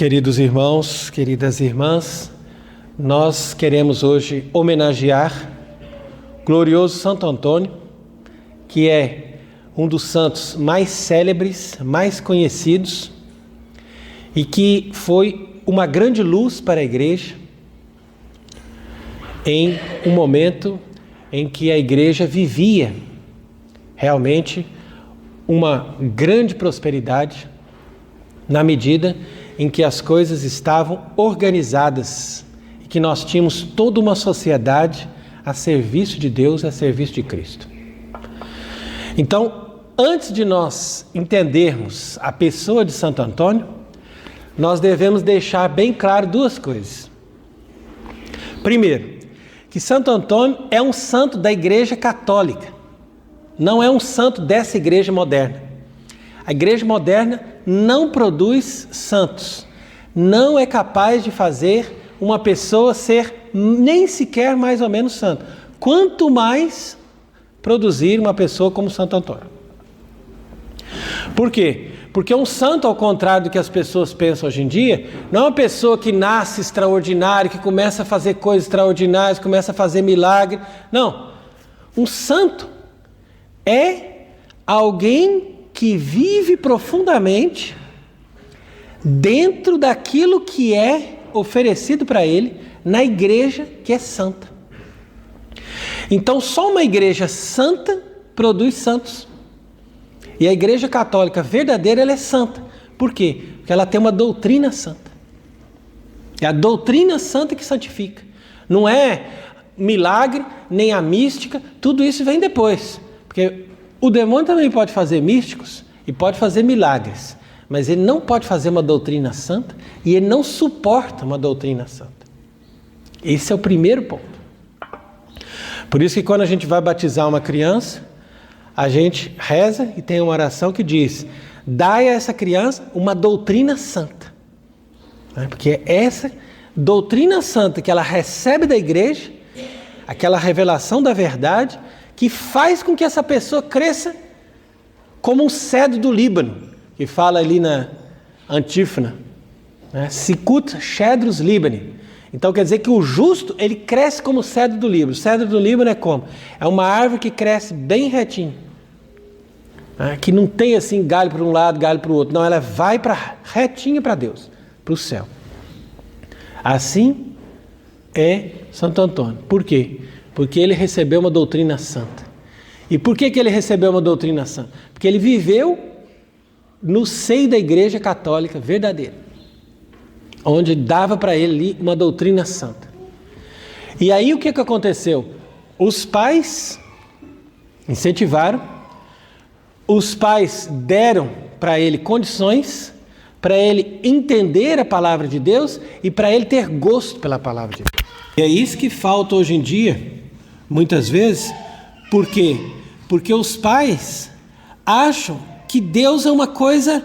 Queridos irmãos, queridas irmãs, nós queremos hoje homenagear o glorioso Santo Antônio, que é um dos santos mais célebres, mais conhecidos e que foi uma grande luz para a igreja em um momento em que a igreja vivia realmente uma grande prosperidade na medida em que as coisas estavam organizadas e que nós tínhamos toda uma sociedade a serviço de Deus, a serviço de Cristo. Então, antes de nós entendermos a pessoa de Santo Antônio, nós devemos deixar bem claro duas coisas. Primeiro, que Santo Antônio é um santo da Igreja Católica, não é um santo dessa igreja moderna. A igreja moderna não produz santos, não é capaz de fazer uma pessoa ser nem sequer mais ou menos santo, quanto mais produzir uma pessoa como Santo Antônio. Por quê? Porque um santo, ao contrário do que as pessoas pensam hoje em dia, não é uma pessoa que nasce extraordinária, que começa a fazer coisas extraordinárias, começa a fazer milagre. Não. Um santo é alguém que vive profundamente dentro daquilo que é oferecido para ele na igreja que é santa. Então, só uma igreja santa produz santos. E a igreja católica verdadeira, ela é santa. Por quê? Porque ela tem uma doutrina santa. É a doutrina santa que santifica. Não é milagre, nem a mística, tudo isso vem depois. Porque o demônio também pode fazer místicos e pode fazer milagres, mas ele não pode fazer uma doutrina santa e ele não suporta uma doutrina santa. Esse é o primeiro ponto. Por isso que quando a gente vai batizar uma criança, a gente reza e tem uma oração que diz: dai a essa criança uma doutrina santa. Porque é essa doutrina santa que ela recebe da igreja, aquela revelação da verdade, que faz com que essa pessoa cresça como um cedro do Líbano, que fala ali na antífona, Sicut cedrus Libani. Então quer dizer que o justo, ele cresce como o cedro do Líbano. O cedro do Líbano é como? É uma árvore que cresce bem retinho, que não tem assim galho para um lado, galho para o outro. Não, ela vai retinha para Deus, para o céu. Assim é Santo Antônio. Por quê? Porque ele recebeu uma doutrina santa. E por que ele recebeu uma doutrina santa? Porque ele viveu no seio da igreja católica verdadeira, onde dava para ele ali uma doutrina santa. E aí o que aconteceu? Os pais incentivaram, os pais deram para ele condições, para ele entender a palavra de Deus e para ele ter gosto pela palavra de Deus. E é isso que falta hoje em dia, muitas vezes. Por quê? Porque os pais acham que Deus é uma coisa,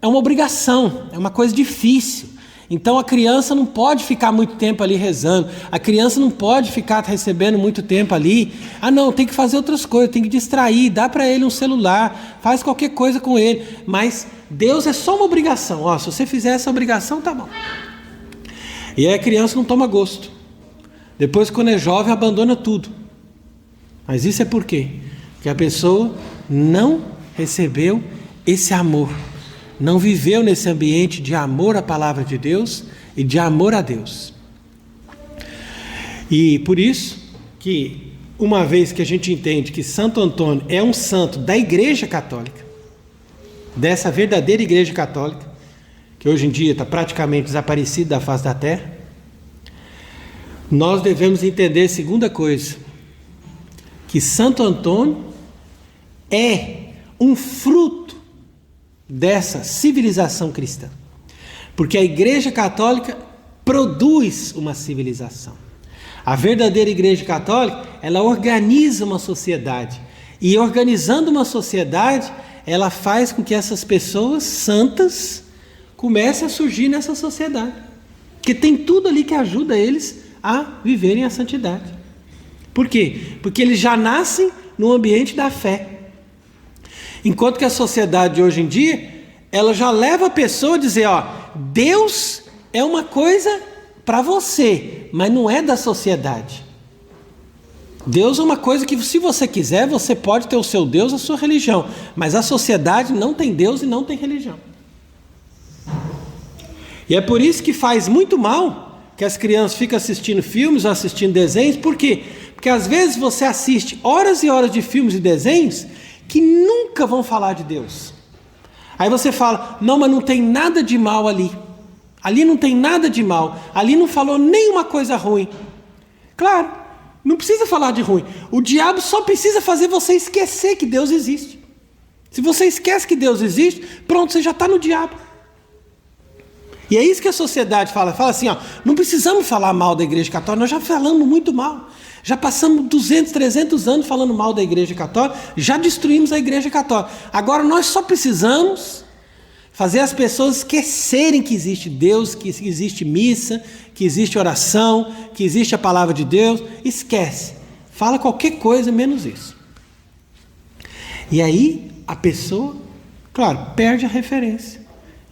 é uma obrigação, é uma coisa difícil. Então a criança não pode ficar muito tempo ali rezando, a criança não pode ficar recebendo muito tempo ali. Não, tem que fazer outras coisas, tem que distrair, dá para ele um celular, faz qualquer coisa com ele. Mas Deus é só uma obrigação. Se você fizer essa obrigação, tá bom. E aí a criança não toma gosto. Depois, quando é jovem, abandona tudo. Mas isso é por quê? Porque a pessoa não recebeu esse amor, não viveu nesse ambiente de amor à palavra de Deus e de amor a Deus. E por isso que, uma vez que a gente entende que Santo Antônio é um santo da Igreja Católica, dessa verdadeira Igreja Católica, que hoje em dia está praticamente desaparecida da face da terra, nós devemos entender a segunda coisa, que Santo Antônio é um fruto dessa civilização cristã. Porque a Igreja Católica produz uma civilização. A verdadeira Igreja Católica, ela organiza uma sociedade. E organizando uma sociedade, ela faz com que essas pessoas santas comecem a surgir nessa sociedade. Porque tem tudo ali que ajuda eles a viverem a santidade. Por quê? Porque eles já nascem no ambiente da fé. Enquanto que a sociedade de hoje em dia, ela já leva a pessoa a dizer, Deus é uma coisa para você, mas não é da sociedade. Deus é uma coisa que, se você quiser, você pode ter o seu Deus, a sua religião, mas a sociedade não tem Deus e não tem religião. E é por isso que faz muito mal que as crianças ficam assistindo filmes ou assistindo desenhos. Por quê? Porque às vezes você assiste horas e horas de filmes e desenhos que nunca vão falar de Deus. Aí você fala, não, mas não tem nada de mal ali. Ali não tem nada de mal. Ali não falou nenhuma coisa ruim. Claro, não precisa falar de ruim. O diabo só precisa fazer você esquecer que Deus existe. Se você esquece que Deus existe, pronto, você já está no diabo. E é isso que a sociedade fala assim, ó, não precisamos falar mal da Igreja Católica, nós já falamos muito mal. Já passamos 200, 300 anos falando mal da Igreja Católica, já destruímos a Igreja Católica. Agora nós só precisamos fazer as pessoas esquecerem que existe Deus, que existe missa, que existe oração, que existe a palavra de Deus. Esquece. Fala qualquer coisa menos isso. E aí a pessoa, claro, perde a referência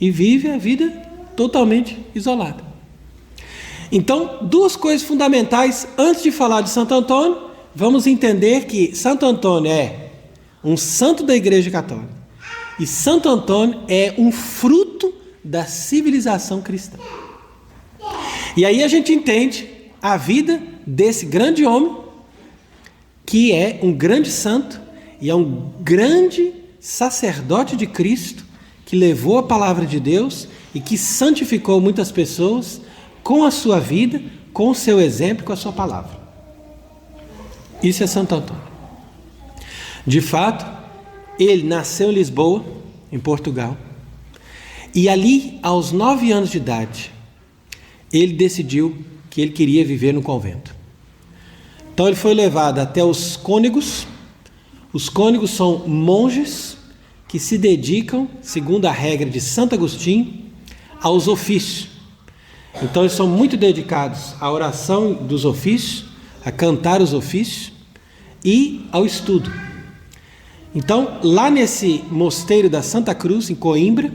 e vive a vida totalmente isolada. Então, duas coisas fundamentais antes de falar de Santo Antônio. Vamos entender que Santo Antônio é um santo da Igreja Católica e Santo Antônio é um fruto da civilização cristã. E aí a gente entende a vida desse grande homem, que é um grande santo e é um grande sacerdote de Cristo, que levou a palavra de Deus e que santificou muitas pessoas com a sua vida, com o seu exemplo, com a sua palavra. Isso é Santo Antônio. De fato, ele nasceu em Lisboa, em Portugal, e ali, aos 9 anos de idade, ele decidiu que ele queria viver no convento. Então ele foi levado até os cônegos. Os cônegos são monges que se dedicam, segundo a regra de Santo Agostinho, aos ofícios. Então eles são muito dedicados à oração dos ofícios, a cantar os ofícios e ao estudo. Então, lá nesse mosteiro da Santa Cruz, em Coimbra,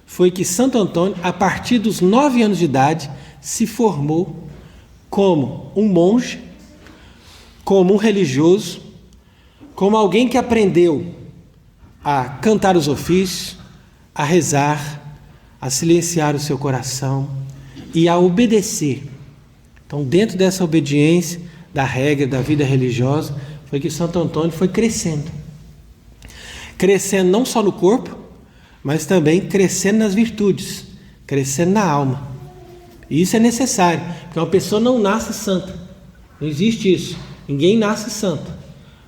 foi que Santo Antônio, a partir dos 9 anos de idade, se formou como um monge, como um religioso, como alguém que aprendeu a cantar os ofícios, a rezar, a silenciar o seu coração e a obedecer. Então, dentro dessa obediência, da regra da vida religiosa, foi que Santo Antônio foi crescendo. Crescendo não só no corpo, mas também crescendo nas virtudes, crescendo na alma. E isso é necessário, porque uma pessoa não nasce santa. Não existe isso. Ninguém nasce santo.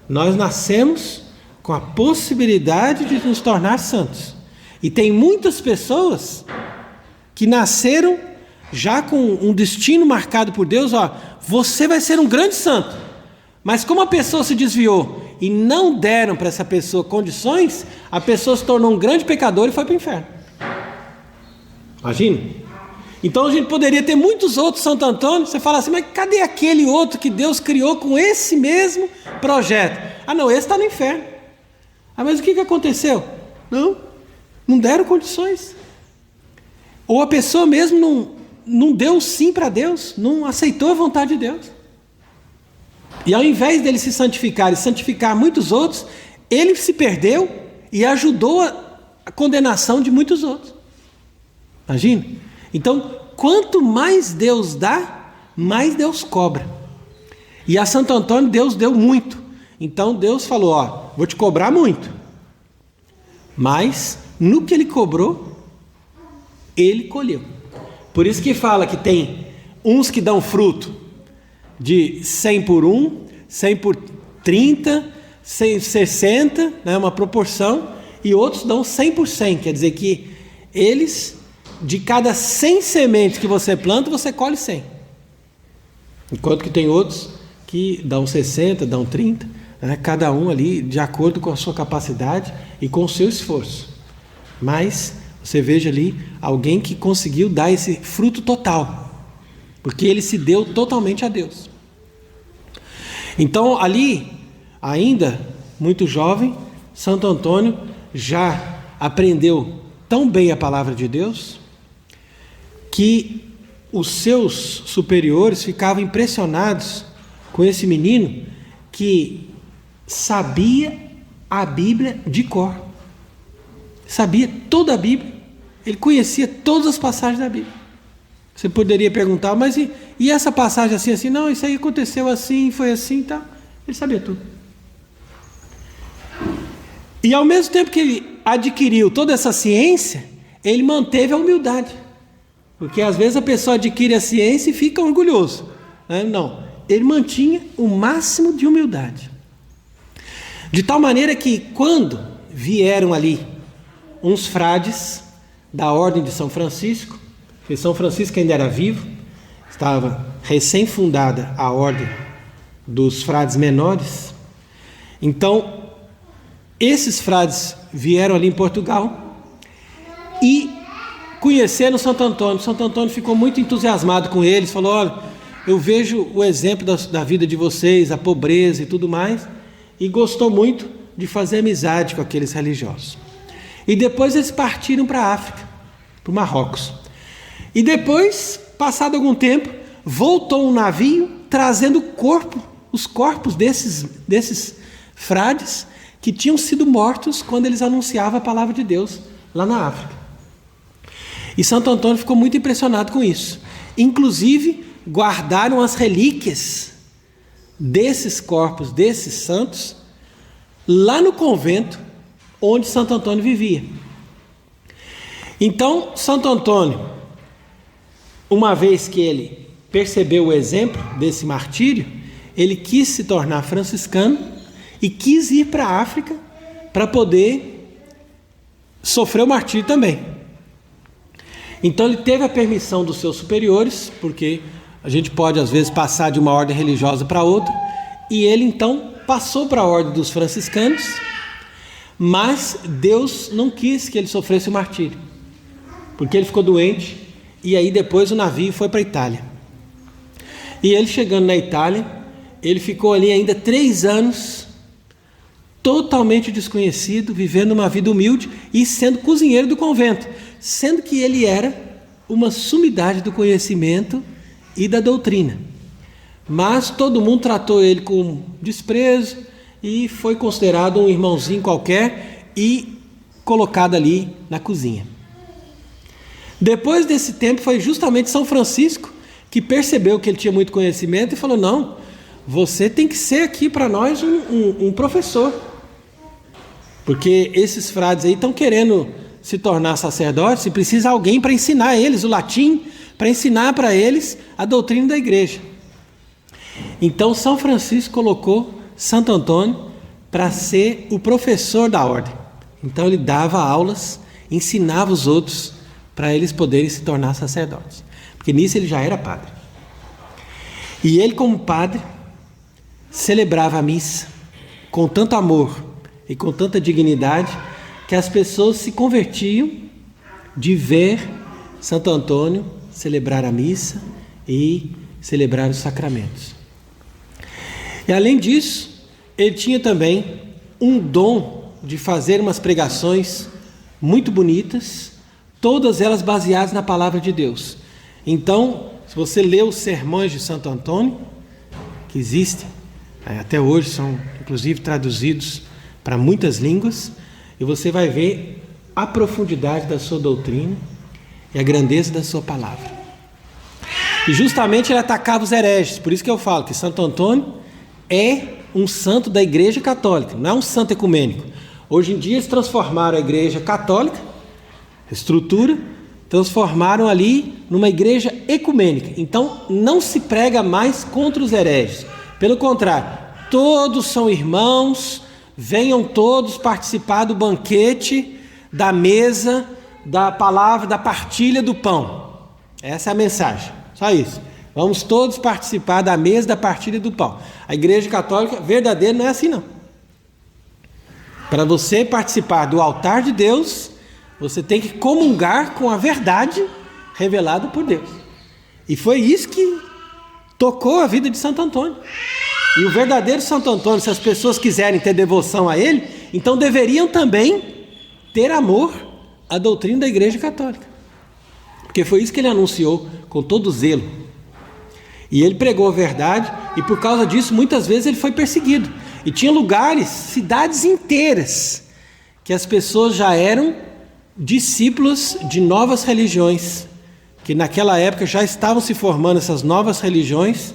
Nós nascemos com a possibilidade de nos tornar santos. E tem muitas pessoas que nasceram já com um destino marcado por Deus, ó, você vai ser um grande santo. Mas como a pessoa se desviou e não deram para essa pessoa condições, a pessoa se tornou um grande pecador e foi para o inferno. Imagina. Então a gente poderia ter muitos outros Santo Antônio. Você fala assim, mas cadê aquele outro que Deus criou com esse mesmo projeto? Ah não, esse está no inferno. Ah, mas o que aconteceu? Não deram condições. Ou a pessoa mesmo não deu sim para Deus, não aceitou a vontade de Deus. E ao invés dele se santificar e santificar muitos outros, ele se perdeu e ajudou a condenação de muitos outros. Imagina? Então, quanto mais Deus dá, mais Deus cobra. E a Santo Antônio Deus deu muito. Então Deus falou, ó, vou te cobrar muito. Mas no que ele cobrou, ele colheu. Por isso que fala que tem uns que dão fruto de 100 por 1, 100 por 30, 60, né, uma proporção, e outros dão 100 por 100, quer dizer que eles, de cada 100 sementes que você planta, você colhe 100. Enquanto que tem outros que dão 60, dão 30, né, cada um ali de acordo com a sua capacidade e com o seu esforço. Mas você veja ali alguém que conseguiu dar esse fruto total, porque ele se deu totalmente a Deus. Então ali, ainda muito jovem, Santo Antônio já aprendeu tão bem a palavra de Deus, que os seus superiores ficavam impressionados com esse menino que sabia a Bíblia de cor. Sabia toda a Bíblia. Ele conhecia todas as passagens da Bíblia. Você poderia perguntar, mas e essa passagem assim, assim? Não, isso aí aconteceu assim, foi assim, tá? Ele sabia tudo. E ao mesmo tempo que ele adquiriu toda essa ciência, ele manteve a humildade. Porque às vezes a pessoa adquire a ciência e fica orgulhoso, né? Não, ele mantinha o máximo de humildade. De tal maneira que quando vieram ali uns frades da ordem de São Francisco, porque São Francisco ainda era vivo, estava recém-fundada a ordem dos frades menores. Então, esses frades vieram ali em Portugal e conheceram Santo Antônio. Santo Antônio ficou muito entusiasmado com eles, falou: olha, eu vejo o exemplo da vida de vocês, a pobreza e tudo mais, e gostou muito de fazer amizade com aqueles religiosos. E depois eles partiram para a África, para o Marrocos. E depois, passado algum tempo, voltou um navio trazendo os corpos desses frades que tinham sido mortos quando eles anunciavam a palavra de Deus lá na África. E Santo Antônio ficou muito impressionado com isso. Inclusive, guardaram as relíquias desses corpos, desses santos, lá no convento onde Santo Antônio vivia. Então, Santo Antônio, uma vez que ele percebeu o exemplo desse martírio, ele quis se tornar franciscano e quis ir para a África para poder sofrer o martírio também. Então ele teve a permissão dos seus superiores, porque a gente pode às vezes passar de uma ordem religiosa para outra, e ele então passou para a ordem dos franciscanos, mas Deus não quis que ele sofresse o martírio, porque ele ficou doente, e aí depois o navio foi para a Itália. E ele chegando na Itália, ele ficou ali ainda 3 anos, totalmente desconhecido, vivendo uma vida humilde e sendo cozinheiro do convento, sendo que ele era uma sumidade do conhecimento e da doutrina. Mas todo mundo tratou ele com desprezo e foi considerado um irmãozinho qualquer e colocado ali na cozinha. Depois desse tempo foi justamente São Francisco que percebeu que ele tinha muito conhecimento e falou: não, você tem que ser aqui para nós um professor, porque esses frades aí estão querendo se tornar sacerdotes e precisa de alguém para ensinar eles o latim, para ensinar para eles a doutrina da igreja. Então São Francisco colocou Santo Antônio para ser o professor da ordem. Então ele dava aulas, ensinava os outros para eles poderem se tornar sacerdotes, porque nisso ele já era padre. E ele, como padre, celebrava a missa com tanto amor e com tanta dignidade que as pessoas se convertiam de ver Santo Antônio celebrar a missa e celebrar os sacramentos. E além disso, ele tinha também um dom de fazer umas pregações muito bonitas, todas elas baseadas na palavra de Deus. Então, se você lê os sermões de Santo Antônio, que existem, até hoje são inclusive traduzidos para muitas línguas, e você vai ver a profundidade da sua doutrina e a grandeza da sua palavra. E justamente ele atacava os hereges, por isso que eu falo que Santo Antônio é um santo da Igreja Católica, não é um santo ecumênico. Hoje em dia eles transformaram a Igreja Católica, a estrutura, transformaram ali numa igreja ecumênica. Então não se prega mais contra os hereges, pelo contrário, todos são irmãos, venham todos participar do banquete, da mesa, da palavra, da partilha do pão. Essa é a mensagem, só isso. Vamos todos participar da mesa, da partilha do pão. A Igreja Católica verdadeira não é assim não. Para você participar do altar de Deus, você tem que comungar com a verdade revelada por Deus. E foi isso que tocou a vida de Santo Antônio. E o verdadeiro Santo Antônio, se as pessoas quiserem ter devoção a ele, então deveriam também ter amor à doutrina da Igreja Católica. Porque foi isso que ele anunciou com todo zelo. E ele pregou a verdade, e por causa disso, muitas vezes ele foi perseguido. E tinha lugares, cidades inteiras, que as pessoas já eram discípulos de novas religiões, que naquela época já estavam se formando essas novas religiões,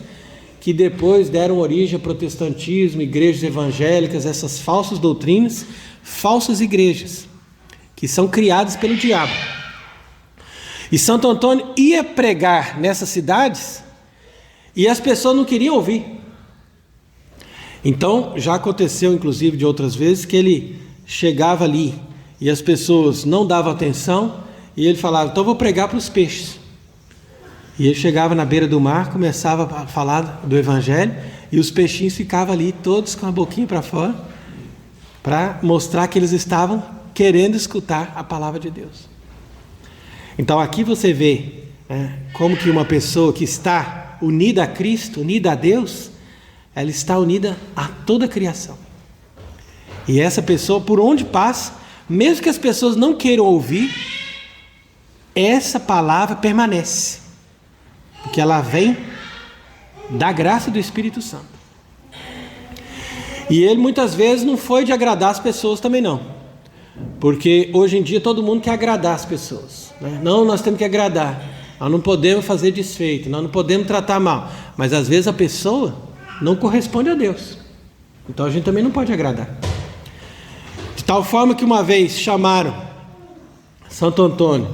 que depois deram origem ao protestantismo, igrejas evangélicas, essas falsas doutrinas, falsas igrejas, que são criadas pelo diabo. E Santo Antônio ia pregar nessas cidades e as pessoas não queriam ouvir. Então, já aconteceu inclusive de outras vezes que ele chegava ali e as pessoas não davam atenção e ele falava, então eu vou pregar para os peixes. E ele chegava na beira do mar, começava a falar do evangelho e os peixinhos ficavam ali todos com a boquinha para fora para mostrar que eles estavam querendo escutar a palavra de Deus. Então aqui você vê como que uma pessoa que está unida a Cristo, unida a Deus, ela está unida a toda a criação. E essa pessoa, por onde passa, mesmo que as pessoas não queiram ouvir, essa palavra permanece, porque ela vem da graça do Espírito Santo. E ele muitas vezes não foi de agradar as pessoas também não, porque hoje em dia todo mundo quer agradar as pessoas, né? Não, nós temos que agradar, nós não podemos fazer desfeito, nós não podemos tratar mal, mas às vezes a pessoa não corresponde a Deus, então a gente também não pode agradar. De tal forma que uma vez chamaram Santo Antônio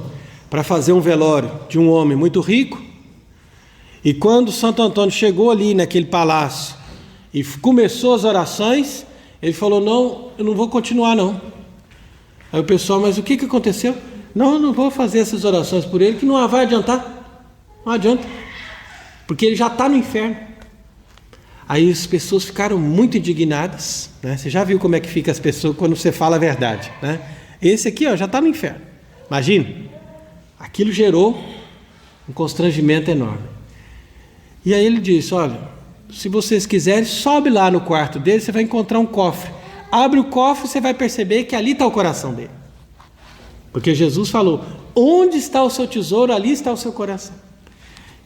para fazer um velório de um homem muito rico, e quando Santo Antônio chegou ali naquele palácio e começou as orações, ele falou, não, eu não vou continuar não. Aí o pessoal, mas o que aconteceu? Não, eu não vou fazer essas orações por ele, que não vai adiantar. Não adianta, porque ele já está no inferno. Aí as pessoas ficaram muito indignadas, né? Você já viu como é que fica as pessoas quando você fala a verdade, né? Esse aqui já está no inferno. Imagina, aquilo gerou um constrangimento enorme. E aí ele disse, olha, se vocês quiserem, sobe lá no quarto dele, você vai encontrar um cofre. Abre o cofre e você vai perceber que ali está o coração dele. Porque Jesus falou, onde está o seu tesouro, ali está o seu coração.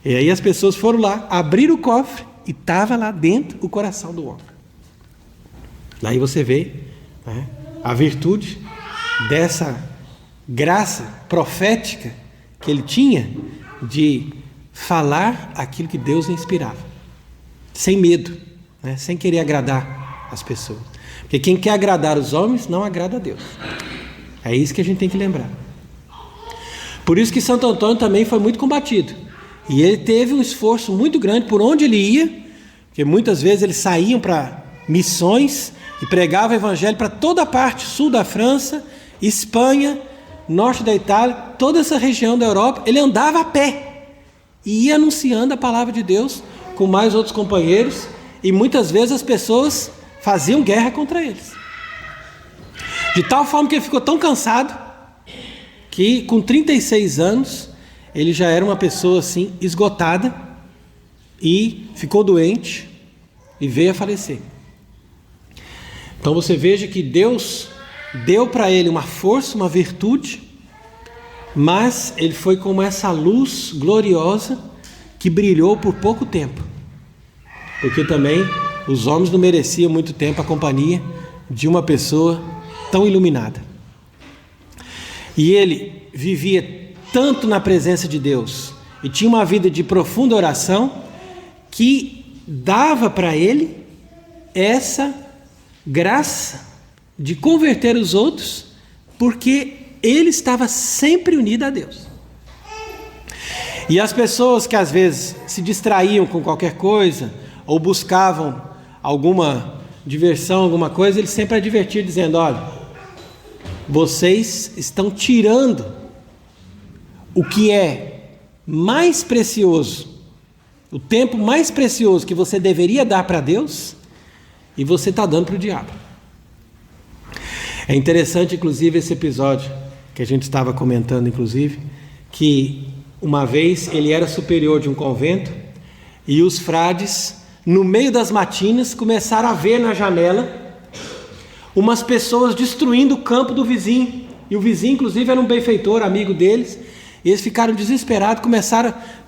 E aí as pessoas foram lá, abriram o cofre e estava lá dentro o coração do homem. Daí você vê, né, a virtude dessa graça profética que ele tinha de falar aquilo que Deus lhe inspirava, sem medo, né, sem querer agradar as pessoas. Porque quem quer agradar os homens não agrada a Deus. É isso que a gente tem que lembrar. Por isso que Santo Antônio também foi muito combatido. E ele teve um esforço muito grande por onde ele ia, porque muitas vezes eles saíam para missões e pregavam o evangelho para toda a parte sul da França, Espanha, norte da Itália, toda essa região da Europa. Ele andava a pé e ia anunciando a palavra de Deus com mais outros companheiros, e muitas vezes as pessoas faziam guerra contra eles. De tal forma que ele ficou tão cansado que com 36 anos ele já era uma pessoa assim esgotada e ficou doente e veio a falecer. Então você veja que Deus deu para ele uma força, uma virtude, mas ele foi como essa luz gloriosa que brilhou por pouco tempo, porque também os homens não mereciam muito tempo a companhia de uma pessoa tão iluminada. E ele vivia tanto na presença de Deus e tinha uma vida de profunda oração que dava para ele essa graça de converter os outros, porque ele estava sempre unido a Deus. E as pessoas que às vezes se distraíam com qualquer coisa ou buscavam alguma diversão, alguma coisa, ele sempre advertia dizendo, olha, vocês estão tirando o que é mais precioso, o tempo mais precioso que você deveria dar para Deus, e você está dando para o diabo. É interessante, inclusive, esse episódio que a gente estava comentando, inclusive, que uma vez ele era superior de um convento e os frades, no meio das matinas, começaram a ver na janela umas pessoas destruindo o campo do vizinho. E o vizinho, inclusive, era um benfeitor, amigo deles. E eles ficaram desesperados,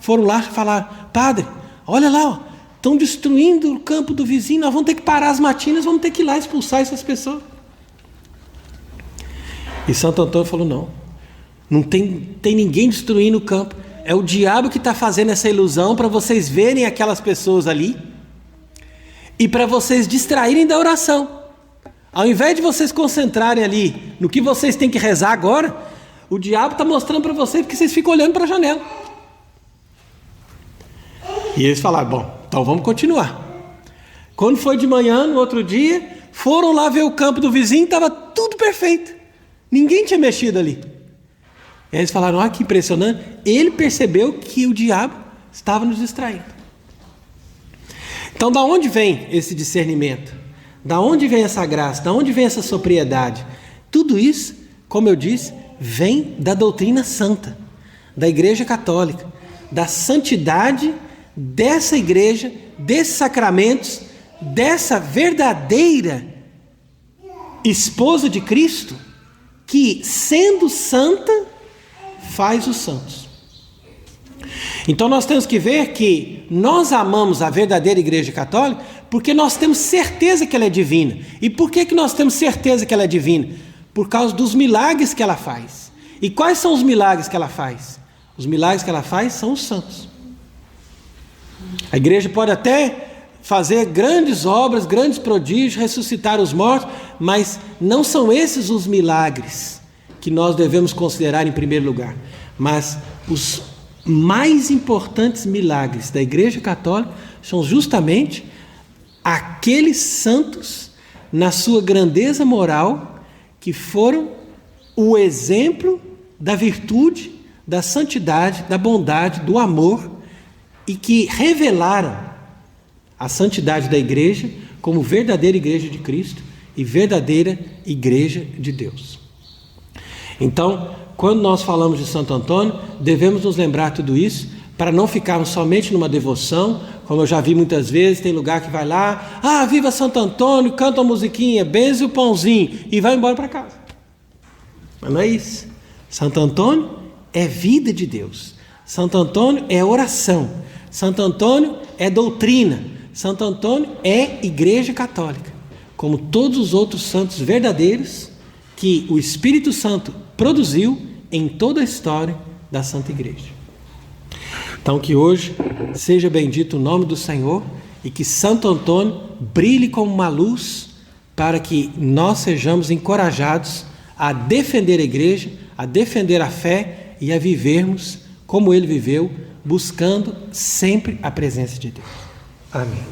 foram lá falar: padre, olha lá, estão destruindo o campo do vizinho, nós vamos ter que parar as matinas, vamos ter que ir lá expulsar essas pessoas. E Santo Antônio falou: não tem ninguém destruindo o campo, é o diabo que está fazendo essa ilusão para vocês verem aquelas pessoas ali e para vocês distraírem da oração. Ao invés de vocês concentrarem ali no que vocês têm que rezar agora, o diabo está mostrando para vocês porque vocês ficam olhando para a janela. E eles falaram: bom, então vamos continuar. Quando foi de manhã, no outro dia, foram lá ver o campo do vizinho, estava tudo perfeito. Ninguém tinha mexido ali. E eles falaram: olha que impressionante. Ele percebeu que o diabo estava nos distraindo. Então, da onde vem esse discernimento? Da onde vem essa graça? Da onde vem essa sobriedade? Tudo isso, como eu disse, vem da doutrina santa, da Igreja Católica, da santidade dessa igreja, desses sacramentos, dessa verdadeira esposa de Cristo, que, sendo santa, faz os santos. Então nós temos que ver que nós amamos a verdadeira Igreja Católica porque nós temos certeza que ela é divina. E por que nós temos certeza que ela é divina? Por causa dos milagres que ela faz. E quais são os milagres que ela faz? Os milagres que ela faz são os santos. A igreja pode até fazer grandes obras, grandes prodígios, ressuscitar os mortos, mas não são esses os milagres que nós devemos considerar em primeiro lugar. Mas os mais importantes milagres da Igreja Católica são justamente aqueles santos, na sua grandeza moral, que foram o exemplo da virtude, da santidade, da bondade, do amor, e que revelaram a santidade da igreja como verdadeira igreja de Cristo e verdadeira igreja de Deus. Então, quando nós falamos de Santo Antônio, devemos nos lembrar tudo isso, para não ficarmos somente numa devoção, como eu já vi muitas vezes, tem lugar que vai lá, viva Santo Antônio, canta uma musiquinha, benze o pãozinho, e vai embora para casa. Mas não é isso. Santo Antônio é vida de Deus. Santo Antônio é oração. Santo Antônio é doutrina. Santo Antônio é Igreja Católica, como todos os outros santos verdadeiros que o Espírito Santo produziu em toda a história da Santa Igreja. Então que hoje seja bendito o nome do Senhor e que Santo Antônio brilhe como uma luz para que nós sejamos encorajados a defender a igreja, a defender a fé e a vivermos como ele viveu, buscando sempre a presença de Deus. Amém.